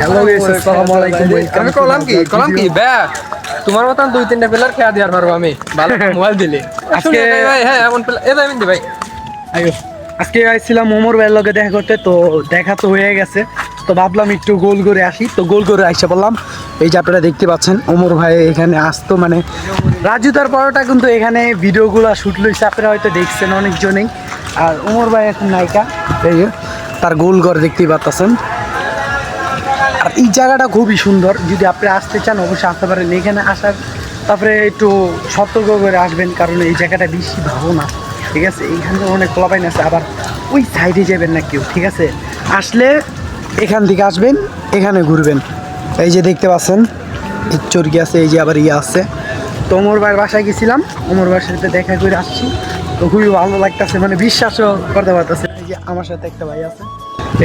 Hello guys, আসসালামু আলাইকুম। আমি কলাম কি বে তোমার মতন দুই তিনটা প্লেয়ার খেলা দিয়ার পারবো আমি ভালো মোবাইল দিলে আজকে ভাই। হ্যাঁ এমন প্লেয়ার এই আমি দি ভাই। আইও আজকে আইছিলাম ওমর ভাইয়ের লগে দেখা করতে, তো দেখা তো হয়ে গেছে, তো ভাবলাম একটু গোল করে আসি, তো গোল করে আইসা বললাম। এই যে আপনারা দেখতে পাচ্ছেন ওমর ভাই এখানে আসতো, মানে রাজু তার পরোটা কিন্তু এখানে ভিডিওগুলো শুট লইছে, আপনারা হয়তো দেখছেন অনেকজনেই। আর ওমর ভাই এখন নায়িকা, এই যে তার গোল ঘর দেখতেই পাচ্ছেন। আর এই জায়গাটা খুবই সুন্দর, যদি আপনি আসতে চান অবশ্যই আসতে পারেন। এখানে আসার তারপরে একটু সতর্ক করে আসবেন, কারণ এই জায়গাটা বেশি ভালো না, ঠিক আছে। এইখানে অনেক পোলাপাইন আছে, আবার ওই সাইডে যাবেন না কেউ, ঠিক আছে। আসলে এখান থেকে আসবেন, এখানে ঘুরবেন। এই যে দেখতে পাচ্ছেন চরকি আছে, এই যে আবার ইয়ে আছে। তো ওমর ভাইয়ের বাসায় গেছিলাম, ওমর ভাইয়ের সাথে দেখা করে আসছি, তো খুবই ভালো লাগতেছে, মানে বিশ্বাসও করতে পারতেছে। এই যে আমার সাথে একটা ভাই আছে,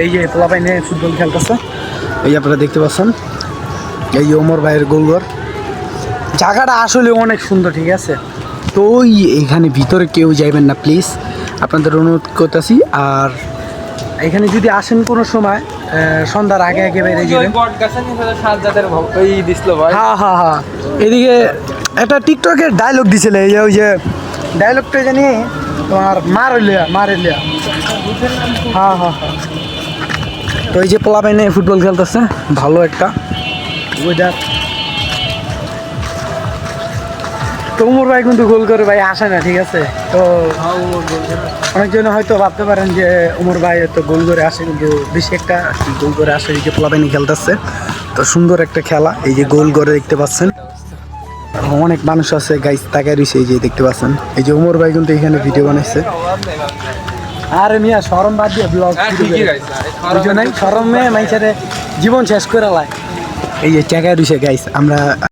এই যে পোলাপাইনে ফুটবল খেলতেছে, এই আপনারা দেখতে পাচ্ছেন। এই যে ওমর ভাইয়ের গোলঘর, জায়গাটা আসলে অনেক সুন্দর, ঠিক আছে। তো ওই এখানে ভিতরে কেউ যাইবেন না প্লিজ, আপনাদের অনুরোধ করতেছি। আর এখানে যদি আসেন কোনো সময় সন্ধ্যার আগে আগে বেরিয়ে যাবেন। হ্যাঁ হ্যাঁ হ্যাঁ, এদিকে একটা টিকটকের ডায়লগ দিছিল, এই যে ওই যে ডায়লগটা জানি তোমার মার হইলিয়া। হ্যাঁ হ্যাঁ হ্যাঁ। তো এই যে পোলাপাইনে ফুটবল খেলতেছে, ভালো একটা ওয়েদার। তো উমর ভাই কিন্তু গোল করে ভাই আসে না, ঠিক আছে। তো অনেকজন হয়তো ভাবতে পারেন যে উমর ভাই তো গোল করে আসে, কিন্তু বেশি একটা গোল করে আসে। এই যে পোলাপাইনে খেলতেছে, তো সুন্দর একটা খেলা। এই যে গোল করে দেখতে পাচ্ছেন, অনেক মানুষ আছে গাইস তাকায় রয়েছে, এই যে দেখতে পাচ্ছেন। এই যে উমর ভাই কিন্তু এখানে ভিডিও বানাইছে। আরে মিয়া শরম বাদ দিয়ে ব্লগ শরমে মানুষের জীবন শেষ করে লাই। এই যে টাকা রয়েছে গাইস, আমরা